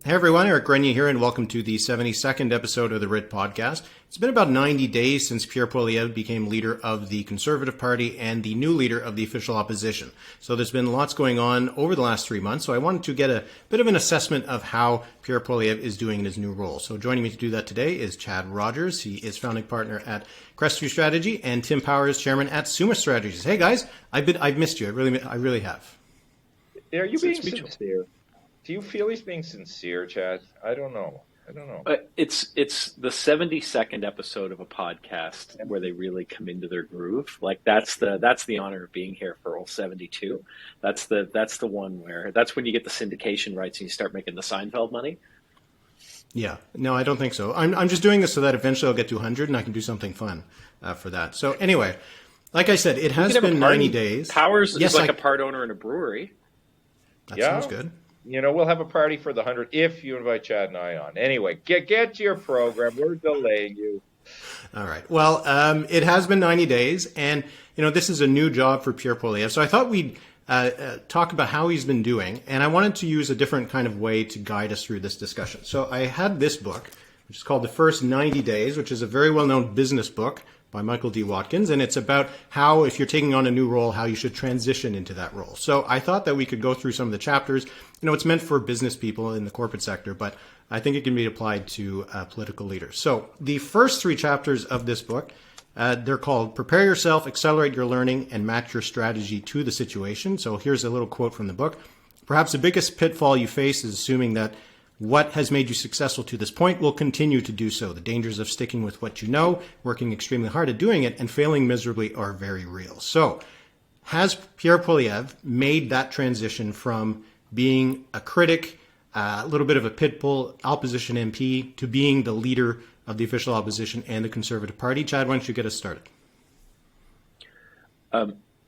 Hey everyone, Eric Grenier here, and welcome to the 72nd episode of the Writ Podcast. It's been about 90 days since Pierre Poilievre became leader of the Conservative Party and the new leader of the official opposition. So there's been lots going on over the last 3 months, so I wanted to get a bit of an assessment of how Pierre Poilievre is doing in his new role. So joining me to do that today is Chad Rogers. He is founding partner at Crestview Strategy, and Tim Powers, chairman at Summa Strategies. Hey guys, I've missed you. I really have. Are you being sincere? Do you feel he's being sincere, Chad? I don't know. It's the 72nd episode of a podcast where they really come into their groove. Like that's the honor of being here for all 72. That's the one where that's when you get the syndication rights and you start making the Seinfeld money. Yeah, no, I don't think so. I'm just doing this so that eventually I'll get to 100 and I can do something fun for that. So anyway, like I said, it has been 90 days. Powers is like a part owner in a brewery. That sounds good. You know, we'll have a party for the 100 if you invite Chad and I on. Anyway, get to your program. We're delaying you. All right. Well, it has been 90 days, and, you know, this is a new job for Pierre Poilievre. So I thought we'd talk about how he's been doing, and I wanted to use a different kind of way to guide us through this discussion. So I had this book, which is called The First 90 Days, which is a very well-known business book by Michael D. Watkins, and it's about how, if you're taking on a new role, how you should transition into that role. So I thought that we could go through some of the chapters. You know, it's meant for business people in the corporate sector, but I think it can be applied to political leaders. So the first 3 chapters of this book, they're called Prepare Yourself, Accelerate Your Learning, and Match Your Strategy to the Situation. So here's a little quote from the book. Perhaps the biggest pitfall you face is assuming that what has made you successful to this point will continue to do so. The dangers of sticking with what you know, working extremely hard at doing it, and failing miserably are very real. So, has Pierre Poilievre made that transition from being a critic, a little bit of a pit bull opposition MP, to being the leader of the official opposition and the Conservative Party? Chad, why don't you get us started?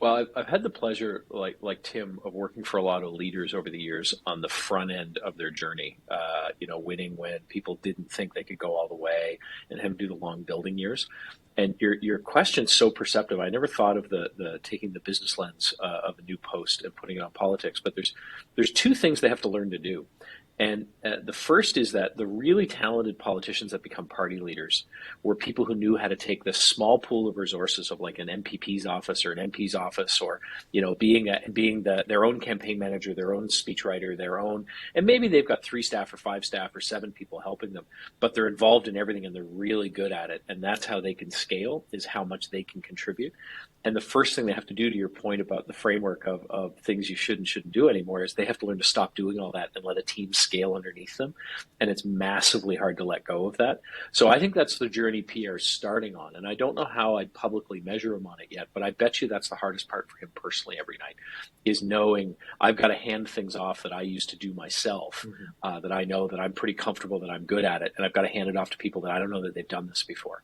Well, I've had the pleasure, like Tim, of working for a lot of leaders over the years on the front end of their journey. Winning when people didn't think they could go all the way, and having to do the long building years. And your question's so perceptive. I never thought of the taking the business lens of a new post and putting it on politics. But there's 2 things they have to learn to do. And the first is that the really talented politicians that become party leaders were people who knew how to take this small pool of resources of like an MPP's office or an MP's office, or, you know, being their own campaign manager, their own speechwriter, and maybe they've got 3 staff or 5 staff or 7 people helping them, but they're involved in everything and they're really good at it. And that's how they can scale, is how much they can contribute. And the first thing they have to do, to your point about the framework of things you should and shouldn't do anymore, is they have to learn to stop doing all that and let a team scale underneath them. And it's massively hard to let go of that. So I think that's the journey Pierre's starting on. And I don't know how I'd publicly measure him on it yet, but I bet you that's the hardest part for him personally every night, is knowing I've got to hand things off that I used to do myself, that I know that I'm pretty comfortable, that I'm good at it. And I've got to hand it off to people that I don't know that they've done this before.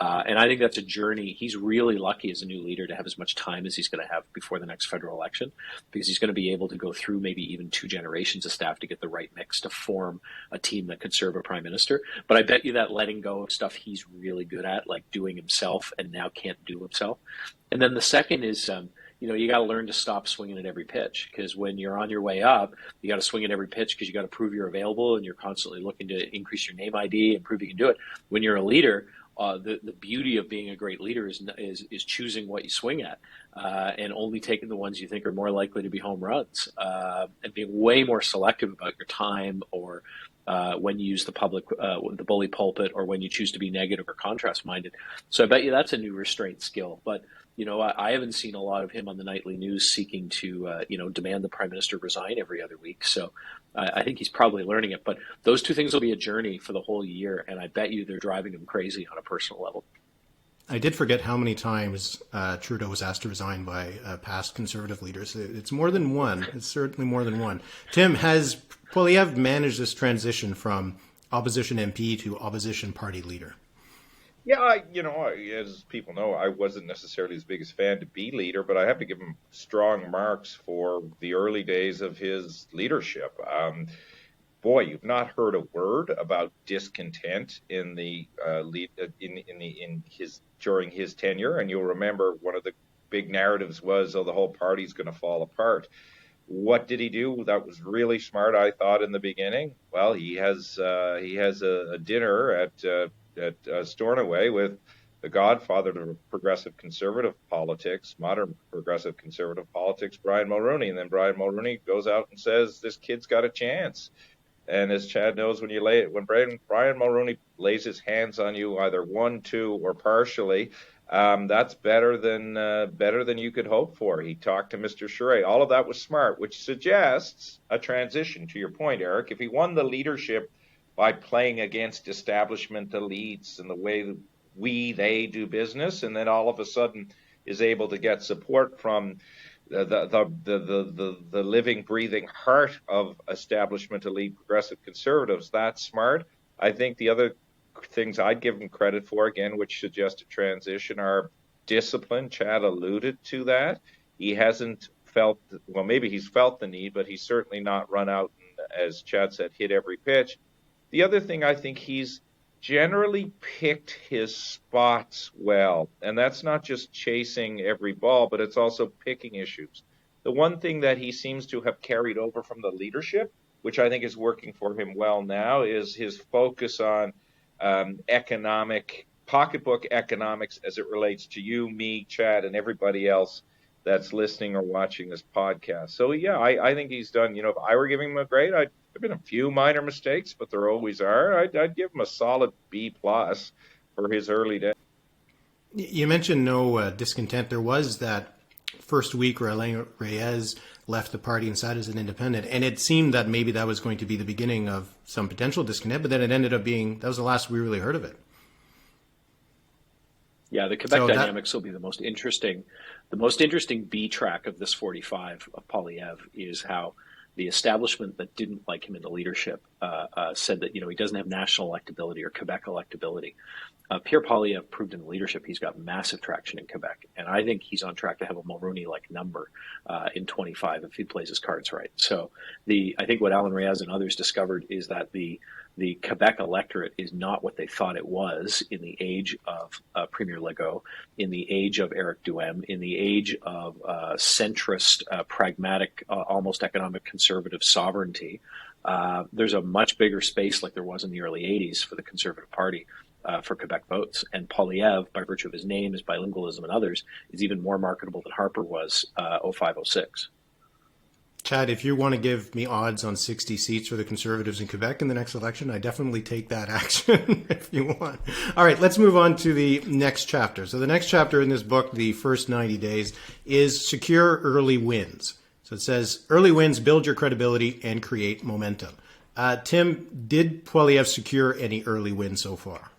And I think that's a journey. He's really lucky as a new leader to have as much time as he's going to have before the next federal election, because he's going to be able to go through maybe even 2 generations of staff to get the right mix to form a team that could serve a prime minister. But I bet you that letting go of stuff he's really good at, like doing himself and now can't do himself. And then the second is, you got to learn to stop swinging at every pitch, because when you're on your way up, you got to swing at every pitch because you got to prove you're available and you're constantly looking to increase your name ID and prove you can do it. When you're a leader, the beauty of being a great leader is choosing what you swing at, and only taking the ones you think are more likely to be home runs, and being way more selective about your time, or when you use the bully pulpit, or when you choose to be negative or contrast minded. So I bet you that's a new restraint skill. But I haven't seen a lot of him on the nightly news seeking to demand the prime minister resign every other week. So I think he's probably learning it. But those 2 things will be a journey for the whole year, and I bet you they're driving him crazy on a personal level. I did forget how many times Trudeau was asked to resign by past Conservative leaders. It's more than one. It's certainly more than one. Tim, has Poilievre managed this transition from opposition MP to opposition party leader? Yeah, as people know, I wasn't necessarily his biggest fan to be leader, but I have to give him strong marks for the early days of his leadership. Boy, you've not heard a word about discontent in the during his tenure, and you'll remember one of the big narratives was, "Oh, the whole party's going to fall apart." What did he do that was really smart, I thought, in the beginning? Well, he has a dinner at Stornoway with the godfather of progressive conservative politics, modern progressive conservative politics, Brian Mulroney. And then Brian Mulroney goes out and says, this kid's got a chance. And as Chad knows, when Brian Mulroney lays his hands on you, either one, two, or partially, that's better than you could hope for. He talked to Mr. Charest. All of that was smart, which suggests a transition. To your point, Eric, if he won the leadership by playing against establishment elites and the way they do business, and then all of a sudden is able to get support from the living, breathing heart of establishment elite progressive conservatives, that's smart. I think the other things I'd give him credit for, again, which suggest a transition, are discipline. Chad alluded to that. He hasn't felt, well, maybe he's felt the need, but he's certainly not run out and, as Chad said, hit every pitch. The other thing, I think he's generally picked his spots well, and that's not just chasing every ball, but it's also picking issues. The one thing that he seems to have carried over from the leadership, which I think is working for him well now, is his focus on pocketbook economics as it relates to you, me, Chad, and everybody else that's listening or watching this podcast. So yeah, I think he's done, if I were giving him a grade, there've been a few minor mistakes, but there always are. I'd give him a solid B+ for his early days. You mentioned no discontent. There was that first week where Alain Reyes left the party and sat as an independent, and it seemed that maybe that was going to be the beginning of some potential discontent, but then it ended up being, that was the last we really heard of it. Yeah, the Quebec dynamics will be the most interesting. The most interesting B track of this 45 of Poilievre is how the establishment that didn't like him in the leadership said that, he doesn't have national electability or Quebec electability. Pierre Poilievre proved in the leadership he's got massive traction in Quebec, and I think he's on track to have a Mulroney-like number in 25 if he plays his cards right. So I think what Alain Reyes and others discovered is that the Quebec electorate is not what they thought it was in the age of Premier Legault, in the age of Eric Duhem, in the age of centrist, pragmatic, almost economic conservative sovereignty. There's a much bigger space like there was in the early 80s for the Conservative Party for Quebec votes. And Poilievre, by virtue of his name, his bilingualism, and others, is even more marketable than Harper was 05-06. Chad, if you want to give me odds on 60 seats for the Conservatives in Quebec in the next election, I definitely take that action if you want. All right, let's move on to the next chapter. So the next chapter in this book, the first 90 days, is secure early wins. So it says, early wins build your credibility and create momentum. Tim, did Poilievre secure any early wins so far?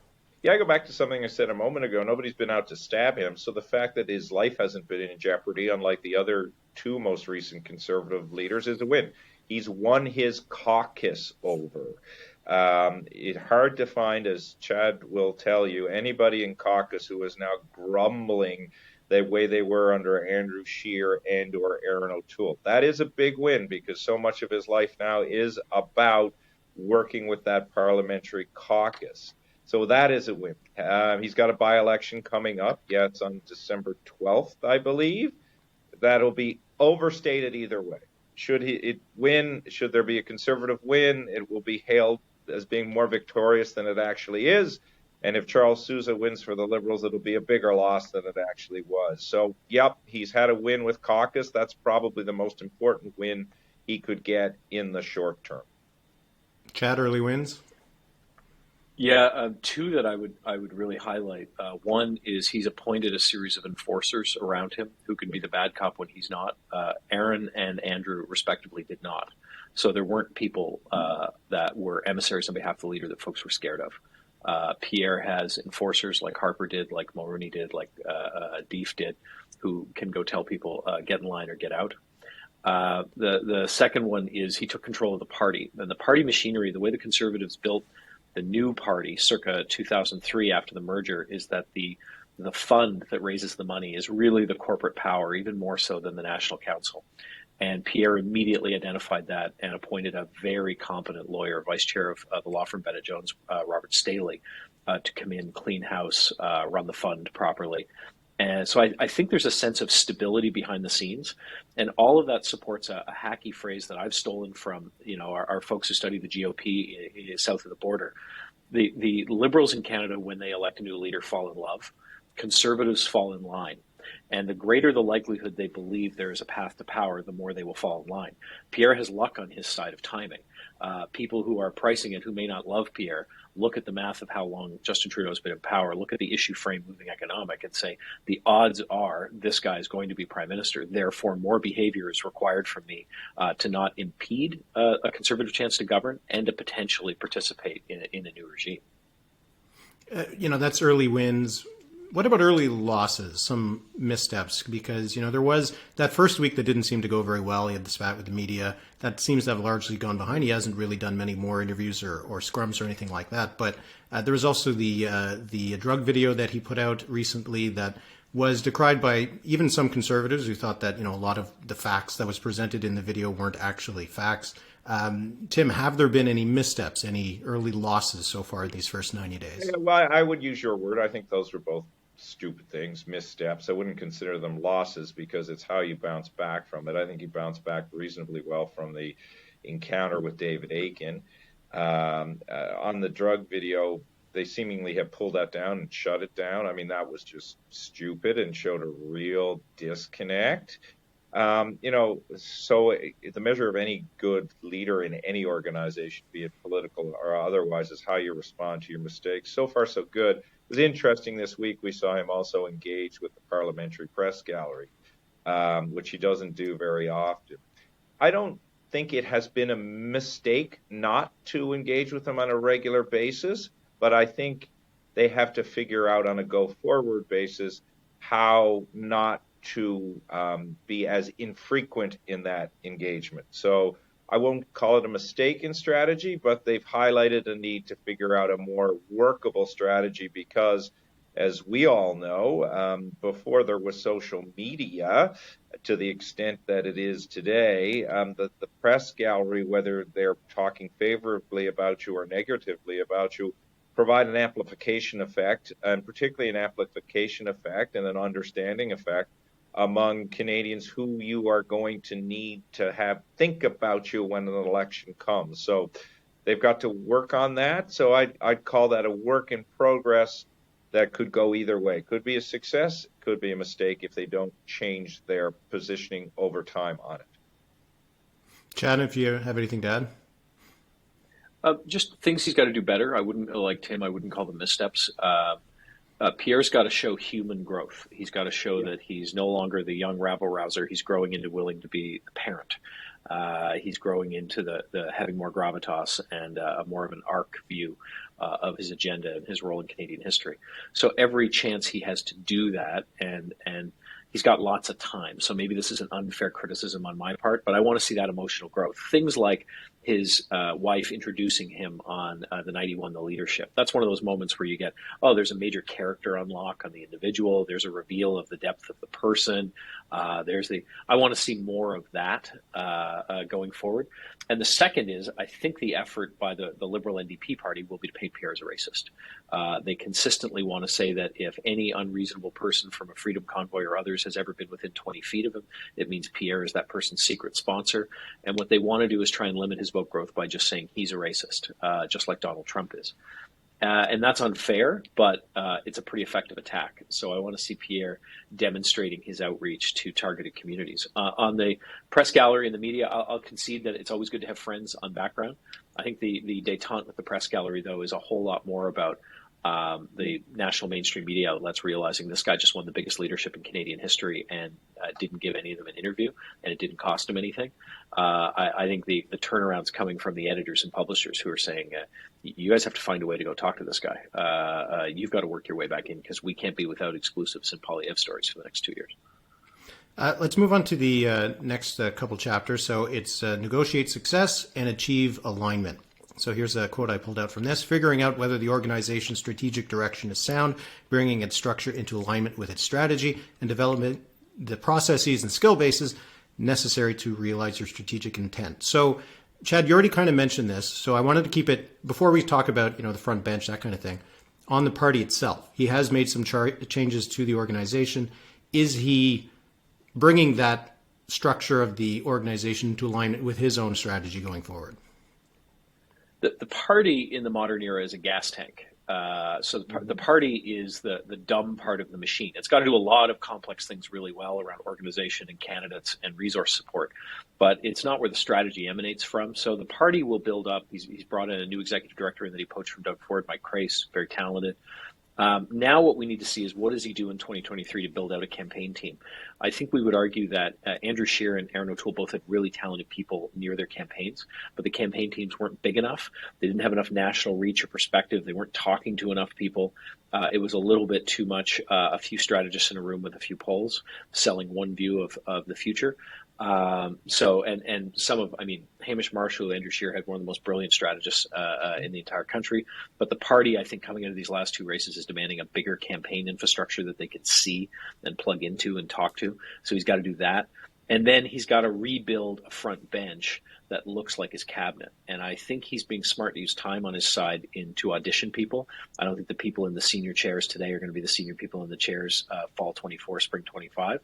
Yeah, I go back to something I said a moment ago. Nobody's been out to stab him. So the fact that his life hasn't been in jeopardy, unlike the other two most recent conservative leaders, is a win. He's won his caucus over. It's hard to find, as Chad will tell you, anybody in caucus who is now grumbling the way they were under Andrew Scheer and or Aaron O'Toole. That is a big win because so much of his life now is about working with that parliamentary caucus. So that is a win. He's got a by-election coming up. Yeah, it's on December 12th, I believe. That'll be overstated either way. Should it win, should there be a Conservative win, it will be hailed as being more victorious than it actually is. And if Charles Sousa wins for the Liberals, it'll be a bigger loss than it actually was. So, yep, he's had a win with caucus. That's probably the most important win he could get in the short term. Chad, early wins? Yeah, two that I would really highlight. One is he's appointed a series of enforcers around him who can be the bad cop when he's not. Aaron and Andrew, respectively, did not. So there weren't people that were emissaries on behalf of the leader that folks were scared of. Pierre has enforcers like Harper did, like Mulroney did, like Deef did, who can go tell people, get in line or get out. The second one is he took control of the party. And the party machinery, the way the Conservatives built the new party circa 2003 after the merger, is that the fund that raises the money is really the corporate power, even more so than the National Council. And Pierre immediately identified that and appointed a very competent lawyer, vice chair of the law firm Bennett Jones, Robert Staley, to come in, clean house, run the fund properly. And so I think there's a sense of stability behind the scenes, and all of that supports a hacky phrase that I've stolen from our folks who study the GOP south of the border. The Liberals in Canada, when they elect a new leader, fall in love. Conservatives fall in line. And the greater the likelihood they believe there is a path to power, the more they will fall in line. Pierre has luck on his side of timing. People who are pricing it, who may not love Pierre, look at the math of how long Justin Trudeau has been in power, look at the issue frame moving economic, and say, the odds are this guy is going to be prime minister. Therefore, more behavior is required from me to not impede a conservative chance to govern and to potentially participate in a new regime. That's early wins. What about early losses, some missteps? Because, there was that first week that didn't seem to go very well. He had the spat with the media. That seems to have largely gone behind. He hasn't really done many more interviews or scrums or anything like that. But there was also the drug video that he put out recently that was decried by even some conservatives who thought that, a lot of the facts that was presented in the video weren't actually facts. Tim, have there been any missteps, any early losses so far in these first 90 days? Yeah, well, I would use your word. I think those were both stupid things, missteps. I wouldn't consider them losses because it's how you bounce back from it. I think he bounced back reasonably well from the encounter with David Aiken. On the drug video, they seemingly have pulled that down and shut it down. I mean, that was just stupid and showed a real disconnect. So the measure of any good leader in any organization, be it political or otherwise, is how you respond to your mistakes. So far, so good. It was interesting this week. We saw him also engage with the Parliamentary Press Gallery, which he doesn't do very often. I don't think it has been a mistake not to engage with them on a regular basis, but I think they have to figure out on a go-forward basis how not to be as infrequent in that engagement. So I won't call it a mistake in strategy, but they've highlighted a need to figure out a more workable strategy because, as we all know, before there was social media, to the extent that it is today, the press gallery, whether they're talking favorably about you or negatively about you, provide an amplification effect, and particularly an amplification effect and an understanding effect among Canadians who you are going to need to have think about you when an election comes. So they've got to work on that. So I'd call that a work in progress that could go either way. Could be a success, could be a mistake if they don't change their positioning over time on it. Chad, if you have anything to add? Just things he's got to do better. I wouldn't, like Tim, I wouldn't call them missteps. Pierre's got to show human growth. He's got to show that he's no longer the young rabble-rouser. He's growing into willing to be the parent. He's growing into the having more gravitas and more of an arc view of his agenda and his role in Canadian history. So every chance he has to do that, and he's got lots of time. So maybe this is an unfair criticism on my part, but I want to see that emotional growth. Things like his wife introducing him on the night he won the leadership. That's one of those moments where you get, there's a major character unlock on the individual. There's a reveal of the depth of the person. I want to see more of that going forward. And the second is, I think the effort by the Liberal NDP party will be to paint Pierre as a racist. They consistently want to say that if any unreasonable person from a Freedom Convoy or others has ever been within 20 feet of him, it means Pierre is that person's secret sponsor. And what they want to do is try and limit his vote growth by just saying he's a racist, just like Donald Trump is. And that's unfair, but it's a pretty effective attack. So I want to see Pierre demonstrating his outreach to targeted communities. On the press gallery and the media, I'll concede that it's always good to have friends on background. I think the détente with the press gallery, though, is a whole lot more about the national mainstream media outlets realizing this guy just won the biggest leadership in Canadian history and didn't give any of them an interview, and it didn't cost him anything. I think the turnaround's coming from the editors and publishers who are saying, you guys have to find a way to go talk to this guy. You've got to work your way back in because we can't be without exclusives and Poilievre stories for the next 2 years. Let's move on to the next couple chapters. So it's negotiate success and achieve alignment. So here's a quote I pulled out from this. Figuring out whether the organization's strategic direction is sound, bringing its structure into alignment with its strategy, and developing the processes and skill bases necessary to realize your strategic intent. So, Chad, you already kind of mentioned this, so I wanted to keep it, before we talk about, the front bench, that kind of thing, on the party itself. He has made some changes to the organization. Is he bringing that structure of the organization to align with his own strategy going forward? The party in the modern era is a gas tank. So the party is the dumb part of the machine. It's got to do a lot of complex things really well around organization and candidates and resource support, but it's not where the strategy emanates from. So the party will build up. He's brought in a new executive director that he poached from Doug Ford, Mike Crace, very talented. Now what we need to see is what does he do in 2023 to build out a campaign team? I think we would argue that Andrew Scheer and Aaron O'Toole both had really talented people near their campaigns, but the campaign teams weren't big enough. They didn't have enough national reach or perspective. They weren't talking to enough people. It was a little bit too much, a few strategists in a room with a few polls selling one view of the future. Hamish Marshall, Andrew Scheer had one of the most brilliant strategists in the entire country. But the party, I think, coming into these last two races is demanding a bigger campaign infrastructure that they can see and plug into and talk to. So he's got to do that. And then he's got to rebuild a front bench that looks like his cabinet. And I think he's being smart to use time on his side to audition people. I don't think the people in the senior chairs today are going to be the senior people in the chairs fall 24, spring 25.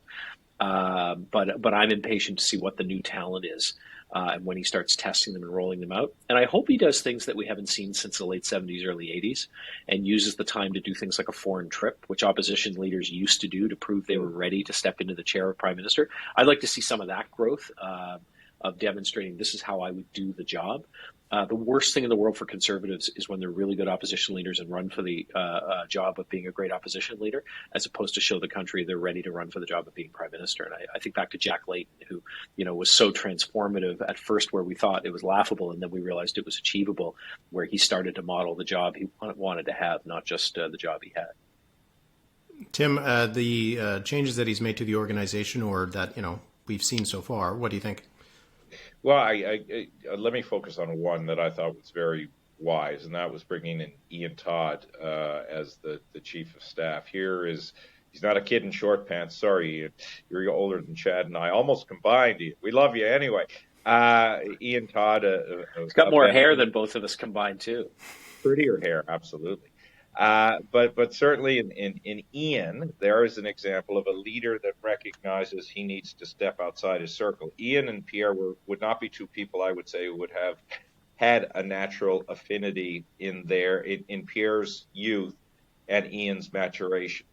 But I'm impatient to see what the new talent is and when he starts testing them and rolling them out. And I hope he does things that we haven't seen since the late 70s, early 80s, and uses the time to do things like a foreign trip, which opposition leaders used to do to prove they were ready to step into the chair of prime minister. I'd like to see some of that growth of demonstrating this is how I would do the job. The worst thing in the world for conservatives is when they're really good opposition leaders and run for the job of being a great opposition leader, as opposed to show the country they're ready to run for the job of being prime minister. And I think back to Jack Layton, who was so transformative at first, where we thought it was laughable, and then we realized it was achievable, where he started to model the job he wanted to have, not just the job he had. Tim, the changes that he's made to the organization, or that we've seen so far, what do you think? Well, I let me focus on one that I thought was very wise, and that was bringing in Ian Todd as the chief of staff. He's not a kid in short pants. Sorry, Ian, you're older than Chad and I. Almost combined, Ian. We love you anyway. Ian Todd. He's got more hair than both of us combined, too. Prettier hair, absolutely. But certainly in Ian, there is an example of a leader that recognizes he needs to step outside his circle. Ian and Pierre would not be two people I would say who would have had a natural affinity in Pierre's youth and Ian's maturation.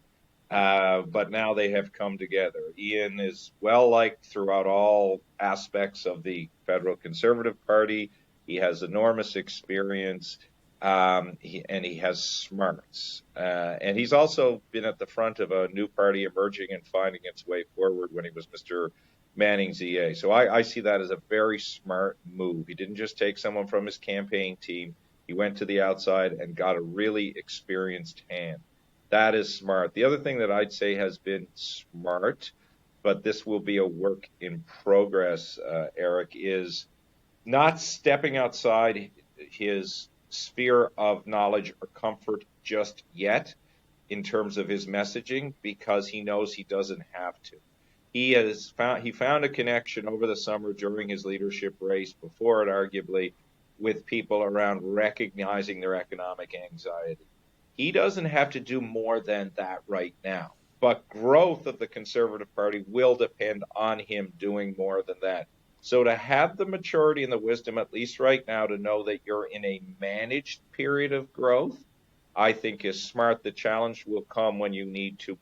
But now they have come together. Ian is well-liked throughout all aspects of the federal Conservative Party. He has enormous experience. He has smarts. And he's also been at the front of a new party emerging and finding its way forward when he was Mr. Manning's EA. So I see that as a very smart move. He didn't just take someone from his campaign team. He went to the outside and got a really experienced hand. That is smart. The other thing that I'd say has been smart, but this will be a work in progress, Eric, is not stepping outside his sphere of knowledge or comfort just yet in terms of his messaging, because he knows he doesn't have to. He found a connection over the summer during his leadership race, before it arguably, with people around recognizing their economic anxiety. He doesn't have to do more than that right now, but growth of the Conservative Party will depend on him doing more than that. So to have the maturity and the wisdom, at least right now, to know that you're in a managed period of growth, I think is smart. The challenge will come when you need to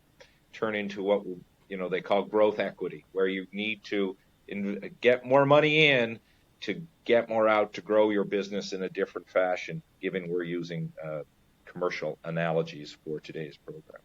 turn into what they call growth equity, where you need to get more money in to get more out to grow your business in a different fashion, given we're using commercial analogies for today's program.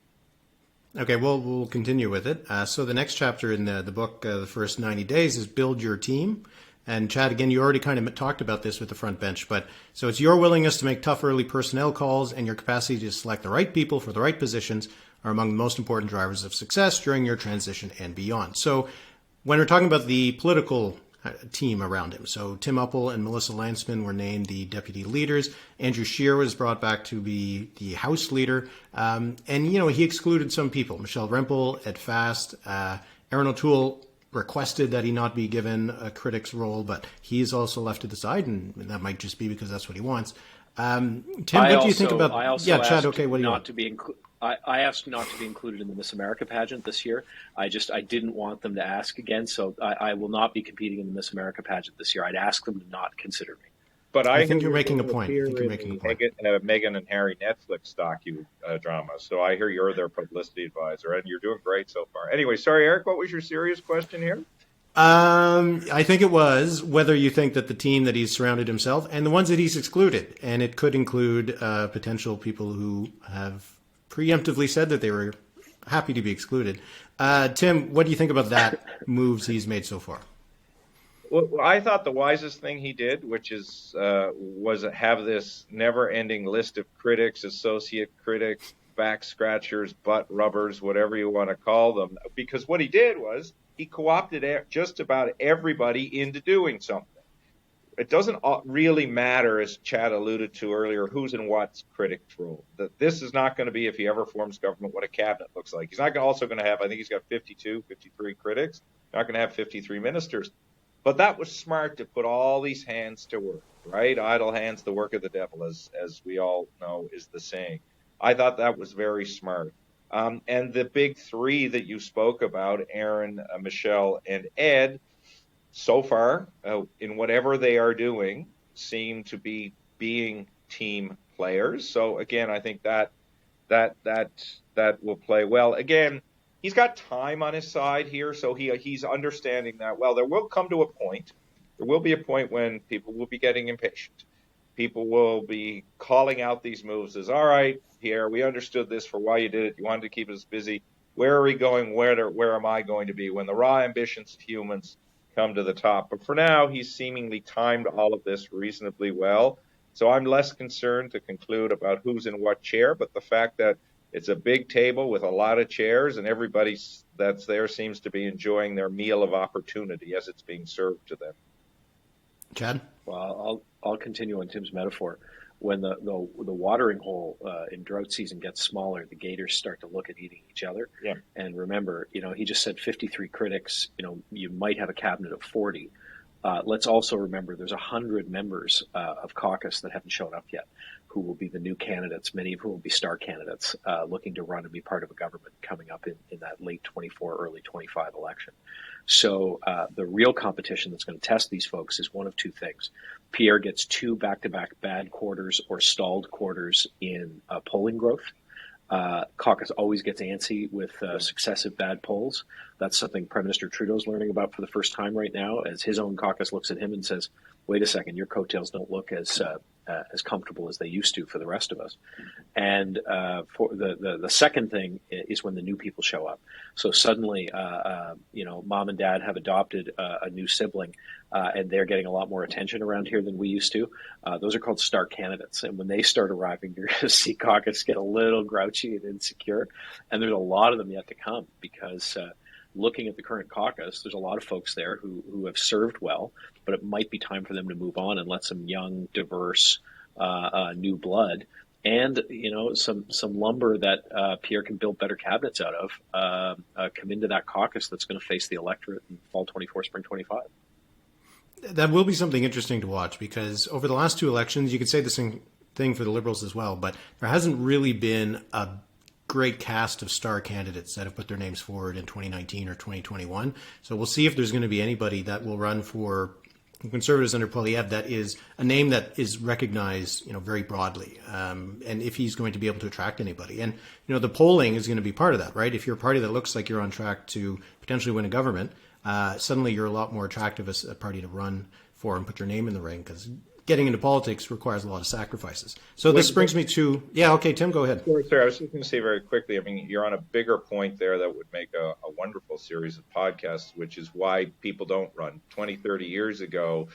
Okay, well, we'll continue with it. So the next chapter in the book, the first 90 days, is build your team. And Chad, again, you already kind of talked about this with the front bench, but so it's your willingness to make tough early personnel calls and your capacity to select the right people for the right positions are among the most important drivers of success during your transition and beyond. So when we're talking about the political team around him, so Tim Uppal and Melissa Landsman were named the deputy leaders. Andrew Scheer was brought back to be the House leader. And he excluded some people. Michelle Rempel, Ed Fast, Aaron O'Toole requested that he not be given a critic's role, but he's also left to the side, and that might just be because that's what he wants. Tim, what do you think about? I also Yeah, Chad. asked Okay, what do you not want? to be I asked not to be included in the Miss America pageant this year. I didn't want them to ask again, so I will not be competing in the Miss America pageant this year. I'd ask them to not consider me. But I I think hear you're making a going to point. I appear think you're in making a the point. Meghan and Harry Netflix drama. So I hear you're their publicity advisor, and you're doing great so far. Anyway, sorry, Eric, what was your serious question here? I think it was whether you think that the team that he's surrounded himself and the ones that he's excluded, and it could include potential people who have preemptively said that they were happy to be excluded. Tim, what do you think about that moves he's made so far? Well, I thought the wisest thing he did, which is was have this never-ending list of critics, associate critics, back scratchers, butt rubbers, whatever you want to call them. Because what he did was he co-opted just about everybody into doing something. It doesn't really matter, as Chad alluded to earlier, who's in what critic's role. This is not going to be, if he ever forms government, what a cabinet looks like. He's not also going to have, I think he's got 52, 53 critics. Not going to have 53 ministers. But that was smart to put all these hands to work, right? Idle hands, the work of the devil, as we all know is the saying. I thought that was very smart. And the big three that you spoke about, Aaron, Michelle, and Ed, so far, in whatever they are doing, seem to be being team players. So again, I think that will play well. Again, he's got time on his side here, so he's understanding that, well, there will come to a point. There will be a point when people will be getting impatient. People will be calling out these moves as, all right, Pierre, we understood this for why you did it. You wanted to keep us busy. Where are we going? Where am I going to be when the raw ambitions of humans come to the top? But for now, he's seemingly timed all of this reasonably well. So I'm less concerned to conclude about who's in what chair, but the fact that it's a big table with a lot of chairs and everybody that's there seems to be enjoying their meal of opportunity as it's being served to them. Chad? Well, I'll continue on Tim's metaphor. When the watering hole in drought season gets smaller, the gators start to look at eating each other. Yeah. And remember, he just said 53 critics. You might have a cabinet of 40. Let's also remember there's 100 members of caucus that haven't shown up yet, who will be the new candidates, many of whom will be star candidates looking to run and be part of a government coming up in that late 24, early 25 election. So the real competition that's going to test these folks is one of two things. Pierre gets 2 back-to-back bad quarters or stalled quarters in polling growth. Caucus always gets antsy with successive bad polls. That's something Prime Minister Trudeau's learning about for the first time right now, as his own caucus looks at him and says, wait a second, your coattails don't look as comfortable as they used to for the rest of us. And for the second thing is when the new people show up. So suddenly, mom and dad have adopted a new sibling, and they're getting a lot more attention around here than we used to. Those are called star candidates. And when they start arriving, you're going to see caucus get a little grouchy and insecure. And there's a lot of them yet to come because looking at the current caucus, there's a lot of folks there who have served well, but it might be time for them to move on and let some young, diverse, new blood and, some lumber that Pierre can build better cabinets out of come into that caucus that's going to face the electorate in fall 24, spring 25. That will be something interesting to watch because over the last 2 elections, you could say the same thing for the Liberals as well, but there hasn't really been a great cast of star candidates that have put their names forward in 2019 or 2021. So we'll see if there's going to be anybody that will run for Conservatives under Poilievre that is a name that is recognized, very broadly, and if he's going to be able to attract anybody. And, the polling is going to be part of that, right? If you're a party that looks like you're on track to potentially win a government, suddenly you're a lot more attractive as a party to run for and put your name in the ring because getting into politics requires a lot of sacrifices. So this brings me to, okay, Tim, go ahead. Sorry, I was just going to say very quickly, you're on a bigger point there that would make a wonderful series of podcasts, which is why people don't run. 20, 30 years ago,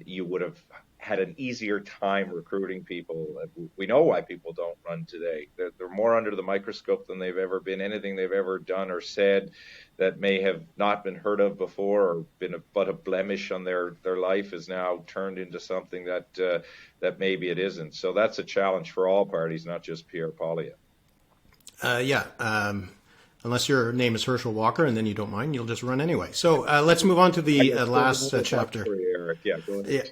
you would have had an easier time recruiting people. We know why people don't run today. They're more under the microscope than they've ever been. Anything they've ever done or said that may have not been heard of before or been but a blemish on their life is now turned into something that maybe it isn't. So that's a challenge for all parties, not just Pierre Poilievre. Unless your name is Herschel Walker and then you don't mind, you'll just run anyway. So let's move on to the last chapter. Eric. Yeah, go ahead.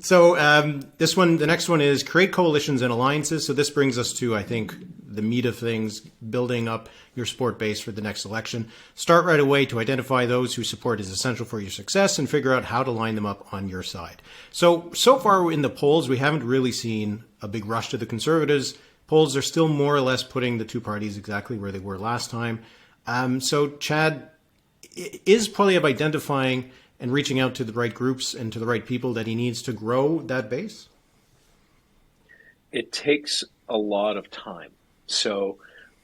So the next one is create coalitions and alliances. So this brings us to, I think, the meat of things, building up your support base for the next election. Start right away to identify those whose support is essential for your success and figure out how to line them up on your side. So far in the polls, we haven't really seen a big rush to the Conservatives. Polls are still more or less putting the two parties exactly where they were last time. So Chad, is Poilievre identifying and reaching out to the right groups and to the right people that he needs to grow that base? It takes a lot of time. So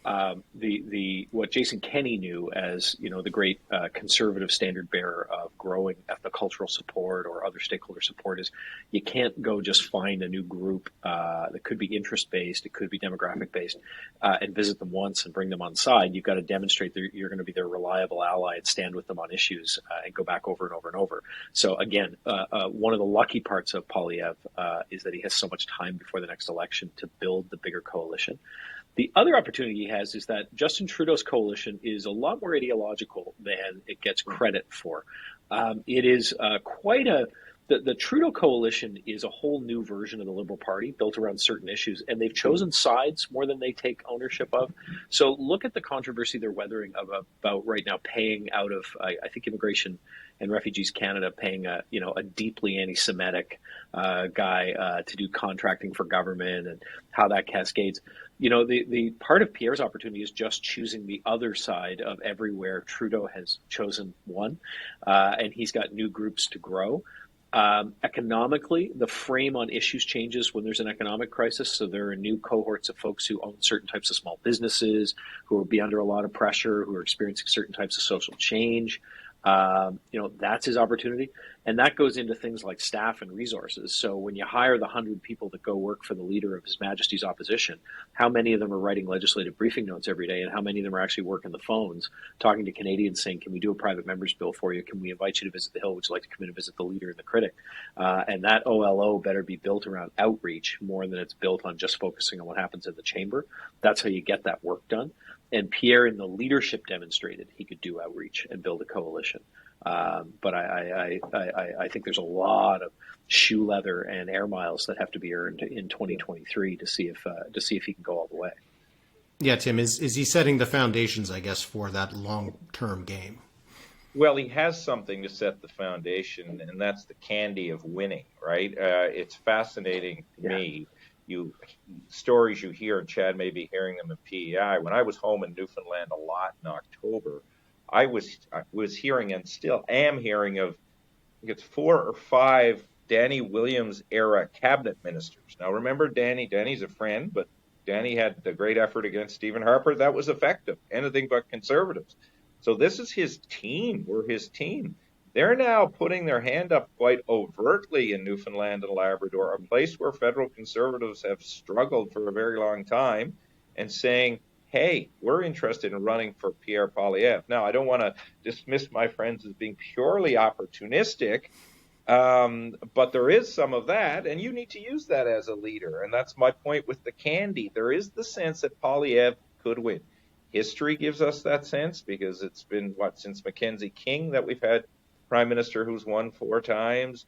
what Jason Kenney knew as the great conservative standard bearer of growing ethnocultural support or other stakeholder support is you can't go just find a new group that could be interest based, it could be demographic based, and visit them once and bring them on side. You've got to demonstrate that you're going to be their reliable ally and stand with them on issues and go back over and over and over. So again, one of the lucky parts of Poilievre is that he has so much time before the next election to build the bigger coalition. The other opportunity he has is that Justin Trudeau's coalition is a lot more ideological than it gets credit for. It is the Trudeau coalition is a whole new version of the Liberal Party built around certain issues, and they've chosen sides more than they take ownership of. So look at the controversy they're weathering about right now paying out of, I think, Immigration and Refugees Canada paying a deeply anti-Semitic guy to do contracting for government and how that cascades. The part of Pierre's opportunity is just choosing the other side of everywhere Trudeau has chosen one, and he's got new groups to grow. Economically, the frame on issues changes when there's an economic crisis. So there are new cohorts of folks who own certain types of small businesses, who will be under a lot of pressure, who are experiencing certain types of social change. That's his opportunity. And that goes into things like staff and resources. So when you hire the 100 people that go work for the leader of His Majesty's opposition, how many of them are writing legislative briefing notes every day, and how many of them are actually working the phones, talking to Canadians saying, can we do a private member's bill for you? Can we invite you to visit the Hill? Would you like to come in and visit the leader and the critic? And that OLO better be built around outreach more than it's built on just focusing on what happens in the chamber. That's how you get that work done. And Pierre in the leadership demonstrated he could do outreach and build a coalition. But I think there's a lot of shoe leather and air miles that have to be earned in 2023 to see if he can go all the way. Yeah, Tim, is he setting the foundations, I guess, for that long-term game? Well, he has something to set the foundation, and that's the candy of winning, right? It's fascinating to me. Stories you hear, and Chad may be hearing them in PEI. When I was home in Newfoundland a lot in October, I was hearing and still am hearing of, I think it's 4 or 5 Danny Williams era cabinet ministers. Now remember Danny's a friend, but Danny had the great effort against Stephen Harper. That was effective. Anything but Conservatives. So this is his team. We're his team. They're now putting their hand up quite overtly in Newfoundland and Labrador, a place where federal Conservatives have struggled for a very long time, and saying, hey, we're interested in running for Pierre Poilievre. Now, I don't want to dismiss my friends as being purely opportunistic, but there is some of that, and you need to use that as a leader. And that's my point with the candy. There is the sense that Poilievre could win. History gives us that sense because it's been, since Mackenzie King that we've had Prime Minister who's won 4 times.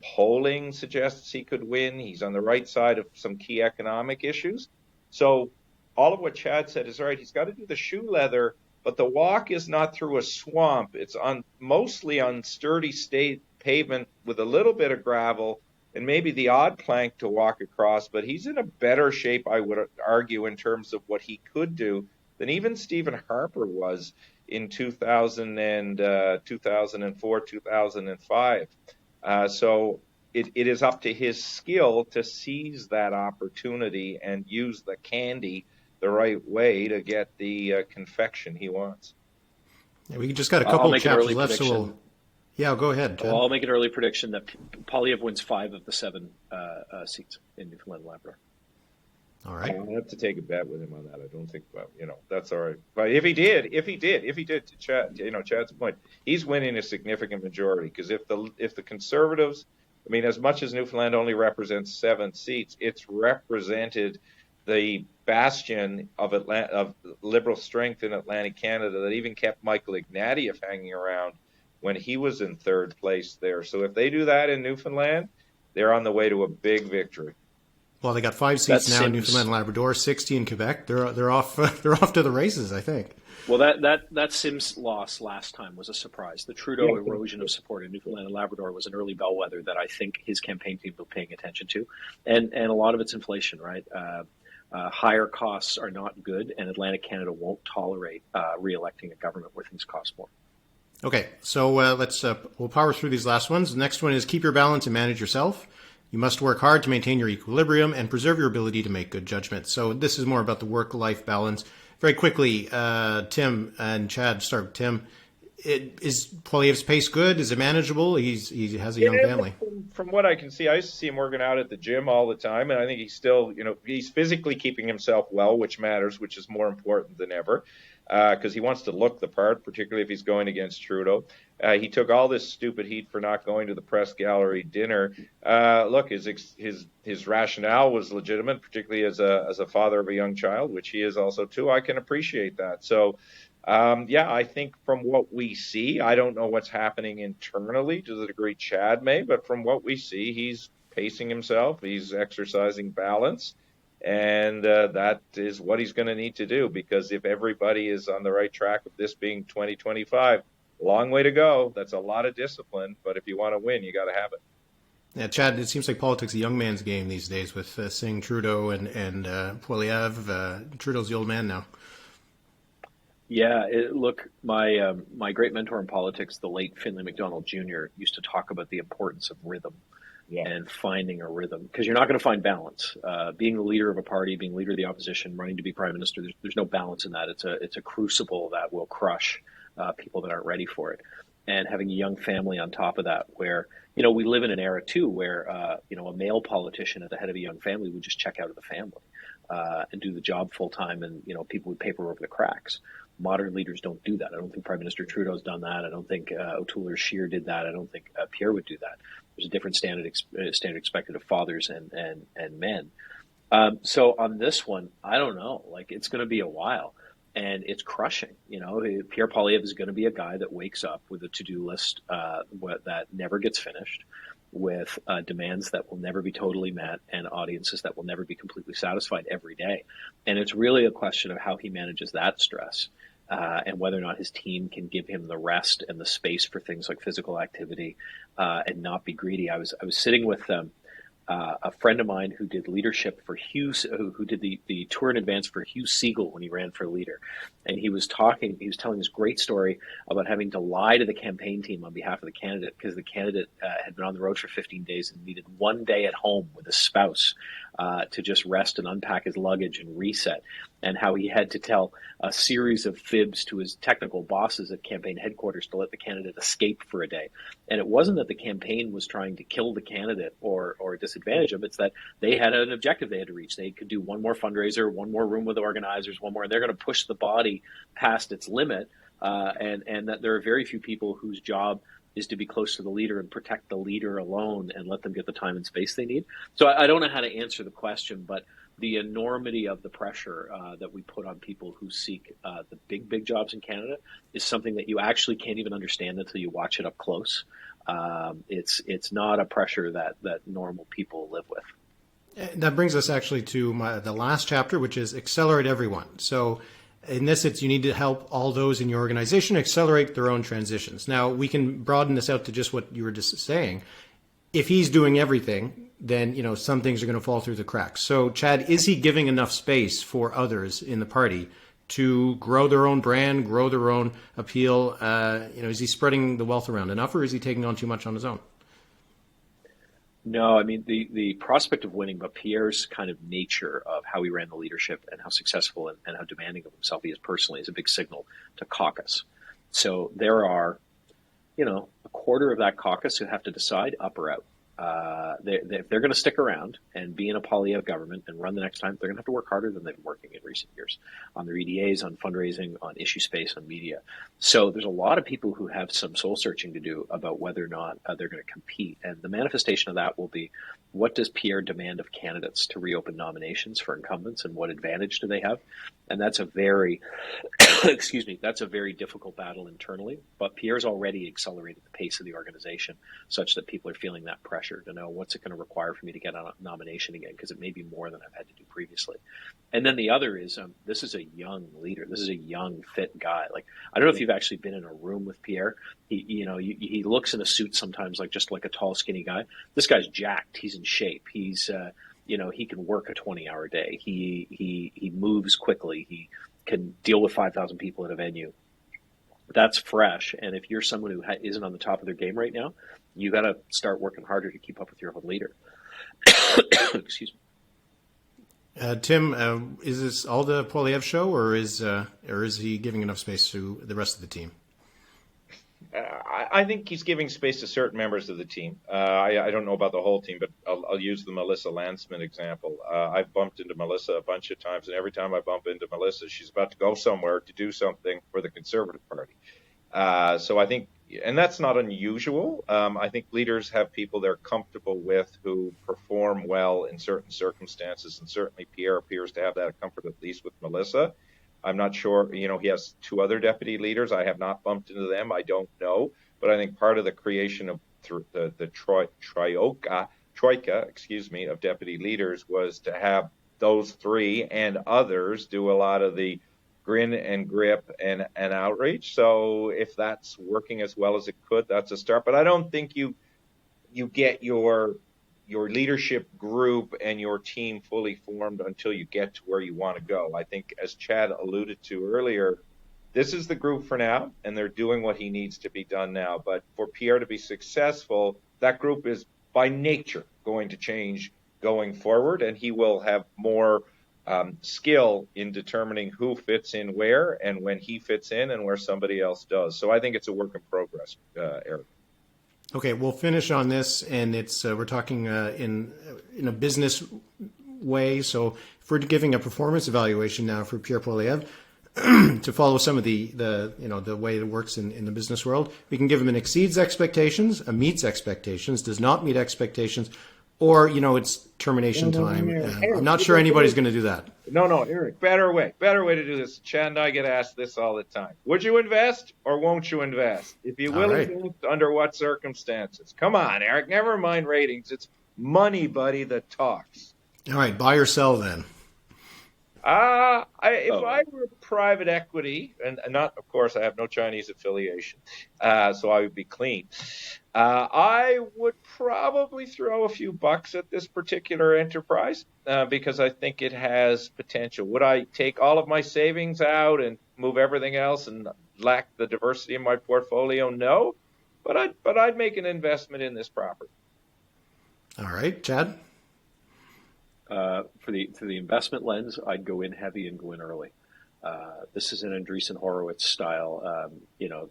Polling suggests he could win. He's on the right side of some key economic issues. So all of what Chad said is right. He's got to do the shoe leather, but the walk is not through a swamp. It's mostly on sturdy state pavement with a little bit of gravel and maybe the odd plank to walk across. But he's in a better shape, I would argue, in terms of what he could do than even Stephen Harper was in 2004, 2005. So it is up to his skill to seize that opportunity and use the candy the right way to get the confection he wants. Yeah, we just got a couple of chapters left, so go ahead. Well, I'll make an early prediction that Poilievre wins 5 of the 7 seats in Newfoundland and Labrador. All right. I'll have to take a bet with him on that. I don't think, that's all right. But if he did, to Chad's point, he's winning a significant majority because if the Conservatives, as much as Newfoundland only represents 7 seats, it's represented the bastion of Liberal strength in Atlantic Canada that even kept Michael Ignatieff hanging around when he was in 3rd place there. So if they do that in Newfoundland, they're on the way to a big victory. Well, they got 5 seats now in Newfoundland and Labrador, 60 in Quebec. They're off to the races, I think. Well, that Sims loss last time was a surprise. The Trudeau erosion of support in Newfoundland and Labrador was an early bellwether that I think his campaign team was paying attention to, and a lot of it's inflation, right? Higher costs are not good, and Atlantic Canada won't tolerate re-electing a government where things cost more. Okay, so we'll power through these last ones. The next one is keep your balance and manage yourself. You must work hard to maintain your equilibrium and preserve your ability to make good judgments. So this is more about the work-life balance. Very quickly, Tim and Chad, start with Tim. Is Poilievre's pace good? Is it manageable? He has a young family. From what I can see, I used to see him working out at the gym all the time, and I think he's still, he's physically keeping himself well, which matters, which is more important than ever, because he wants to look the part, particularly if he's going against Trudeau. He took all this stupid heat for not going to the press gallery dinner. Look, his rationale was legitimate, particularly as a father of a young child, which he is also too. I can appreciate that. So, I think from what we see, I don't know what's happening internally to the degree Chad may, but from what we see, he's pacing himself. He's exercising balance. And that is what he's going to need to do, because if everybody is on the right track of this being 2025, long way to go. That's a lot of discipline, but if you want to win, you got to have it. Yeah, Chad, it seems like politics is a young man's game these days with seeing Trudeau and Poilievre. Trudeau's the old man now. Yeah, look, my great mentor in politics, the late Finlay MacDonald Jr., used to talk about the importance of rhythm. Yeah. And finding a rhythm, because you're not going to find balance. Being the leader of a party, being leader of the opposition, running to be prime minister, there's no balance in that. It's a crucible that will crush people that aren't ready for it. And having a young family on top of that, where we live in an era too, where a male politician at the head of a young family would just check out of the family and do the job full time, and people would paper over the cracks. Modern leaders don't do that. I don't think Prime Minister Trudeau's done that. I don't think O'Toole or Scheer did that. I don't think Pierre would do that. There's a different standard expected of fathers and men. So on this one, I don't know. Like, it's going to be a while, and it's crushing. Pierre Poilievre is going to be a guy that wakes up with a to-do list that never gets finished, with demands that will never be totally met, and audiences that will never be completely satisfied every day. And it's really a question of how he manages that stress. And whether or not his team can give him the rest and the space for things like physical activity and not be greedy. I was sitting with a friend of mine who did leadership for who did the tour in advance for Hugh Siegel when he ran for leader. And he was telling this great story about having to lie to the campaign team on behalf of the candidate, because the candidate had been on the road for 15 days and needed one day at home with his spouse to just rest and unpack his luggage and reset, and how he had to tell a series of fibs to his technical bosses at campaign headquarters to let the candidate escape for a day. And it wasn't that the campaign was trying to kill the candidate or disadvantage him. It's that they had an objective they had to reach. They could do one more fundraiser, one more room with the organizers, one more, and they're going to push the body past its limit. And that there are very few people whose job is to be close to the leader and protect the leader alone and let them get the time and space they need. So I don't know how to answer the question, but the enormity of the pressure that we put on people who seek the big jobs in Canada is something that you actually can't even understand until you watch it up close. It's not a pressure that normal people live with. That brings us actually to the last chapter, which is accelerate everyone. So in this, you need to help all those in your organization accelerate their own transitions. Now, we can broaden this out to just what you were just saying. If he's doing everything, then, some things are going to fall through the cracks. So, Chad, is he giving enough space for others in the party to grow their own brand, grow their own appeal? Is he spreading the wealth around enough, or is he taking on too much on his own? No, I mean, the prospect of winning, but Pierre's kind of nature of how he ran the leadership and how successful and how demanding of himself he is personally is a big signal to caucus. So there are, a quarter of that caucus who have to decide up or out. If they're going to stick around and be in a Poilievre government and run the next time, they're going to have to work harder than they've been working in recent years on their EDAs, on fundraising, on issue space, on media. So there's a lot of people who have some soul searching to do about whether or not they're going to compete. And the manifestation of that will be, what does Pierre demand of candidates to reopen nominations for incumbents, and what advantage do they have? And that's a very, that's a very difficult battle internally. But Pierre's already accelerated the pace of the organization such that people are feeling that pressure. pressure to know what's it going to require for me to get a nomination again, because it may be more than I've had to do previously. And then the other is this is a young leader. This is a young, fit guy. Like, I don't know if you've actually been in a room with Pierre. He looks in a suit sometimes like just like a tall, skinny guy. This guy's jacked. He's in shape. He's he can work a 20-hour day. He moves quickly. He can deal with 5,000 people at a venue. That's fresh. And if you're someone who isn't on the top of their game right now, you got to start working harder to keep up with your own leader. Excuse me. Tim, is this all the Poilievre show, or is he giving enough space to the rest of the team? I think he's giving space to certain members of the team. I don't know about the whole team, but I'll use the Melissa Landsman example. I've bumped into Melissa a bunch of times, and every time I bump into Melissa, she's about to go somewhere to do something for the Conservative Party. So I think, and that's not unusual. I think leaders have people they're comfortable with who perform well in certain circumstances, and certainly Pierre appears to have that comfort, at least with Melissa. I'm not sure, he has 2 other deputy leaders. I have not bumped into them. I don't know. But I think part of the creation of the troika, of deputy leaders was to have those 3 and others do a lot of the grin and grip and outreach. So if that's working as well as it could, that's a start. But I don't think you get your leadership group and your team fully formed until you get to where you want to go. I think, as Chad alluded to earlier, this is the group for now, and they're doing what he needs to be done now. But for Pierre to be successful, that group is by nature going to change going forward, and he will have more skill in determining who fits in where and when he fits in and where somebody else does. So I think it's a work in progress, Eric. Okay, we'll finish on this, and it's we're talking in a business way. So if we're giving a performance evaluation now for Pierre Poilievre, to follow some of the way it works in the business world, we can give him an exceeds expectations, a meets expectations, does not meet expectations, or it's termination time. I'm not sure anybody's going to do that. No, Eric. Better way to do this. Chad and I get asked this all the time. Would you invest or won't you invest? If you will invest, under what circumstances? Come on, Eric. Never mind ratings. It's money, buddy, that talks. All right, buy or sell then. If I were private equity, and not, of course, I have no Chinese affiliation, so I would be clean. I would probably throw a few bucks at this particular enterprise because I think it has potential. Would I take all of my savings out and move everything else and lack the diversity in my portfolio? No, but I'd make an investment in this property. All right, Chad. For the investment lens, I'd go in heavy and go in early. This is an Andreessen Horowitz style.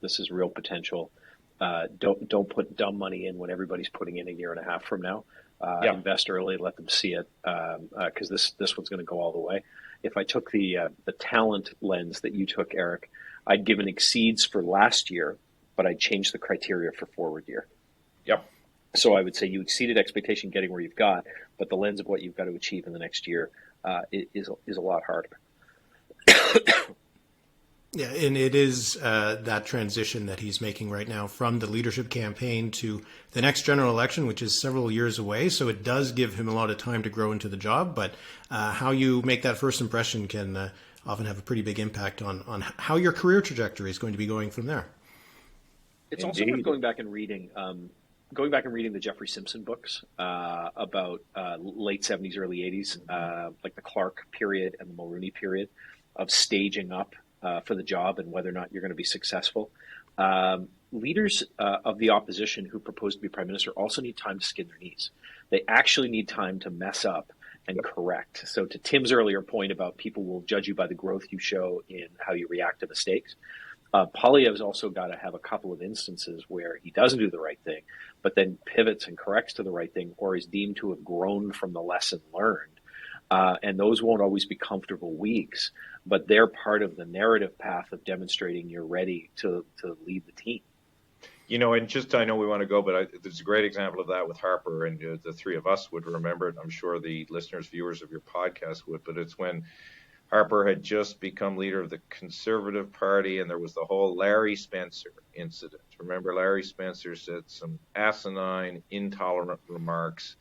This is real potential. Don't put dumb money in when everybody's putting in a year and a half from now. Invest early, let them see it, because this one's going to go all the way. If I took the talent lens that you took, Eric, I'd give an exceeds for last year, but I'd change the criteria for forward year. Yep. So I would say you exceeded expectation getting where you've got, but the lens of what you've got to achieve in the next year is a lot harder. Yeah, and it is that transition that he's making right now from the leadership campaign to the next general election, which is several years away. So it does give him a lot of time to grow into the job. But how you make that first impression can often have a pretty big impact on how your career trajectory is going to be going from there. It's also worth going back and reading the Jeffrey Simpson books about late 70s, early 80s, like the Clark period and the Mulrooney period of staging up for the job and whether or not you're going to be successful. Leaders of the opposition who propose to be prime minister also need time to skin their knees. They actually need time to mess up and correct. So to Tim's earlier point about people will judge you by the growth you show in how you react to mistakes, Poilievre's also got to have a couple of instances where he doesn't do the right thing, but then pivots and corrects to the right thing or is deemed to have grown from the lesson learned. And those won't always be comfortable weeks, but they're part of the narrative path of demonstrating you're ready to lead the team. And just, I know we want to go, but there's a great example of that with Harper, and the three of us would remember it. I'm sure the listeners, viewers of your podcast would, but it's when Harper had just become leader of the Conservative Party, and there was the whole Larry Spencer incident. Remember, Larry Spencer said some asinine, intolerant remarks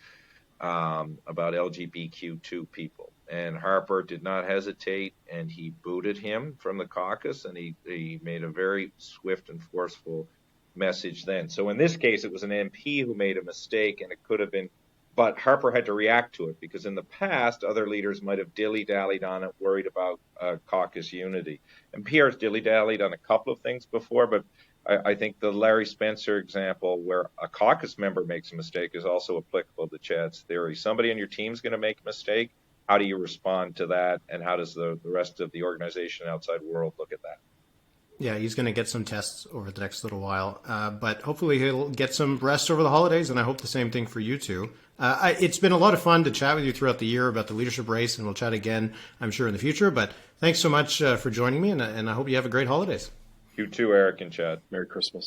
about LGBTQ2 people. And Harper did not hesitate, and he booted him from the caucus, and he made a very swift and forceful message then. So in this case, it was an MP who made a mistake, and it could have been, but Harper had to react to it, because in the past, other leaders might have dilly-dallied on it, worried about caucus unity. And Pierre's dilly-dallied on a couple of things before, but I think the Larry Spencer example, where a caucus member makes a mistake, is also applicable to Chad's theory. Somebody on your team is going to make a mistake. How do you respond to that? And how does the rest of the organization, outside world, look at that? Yeah, he's going to get some tests over the next little while, but hopefully he'll get some rest over the holidays, and I hope the same thing for you two. It's been a lot of fun to chat with you throughout the year about the leadership race, and we'll chat again, I'm sure, in the future. But thanks so much for joining me, and I hope you have a great holidays. You too, Eric and Chad. Merry Christmas.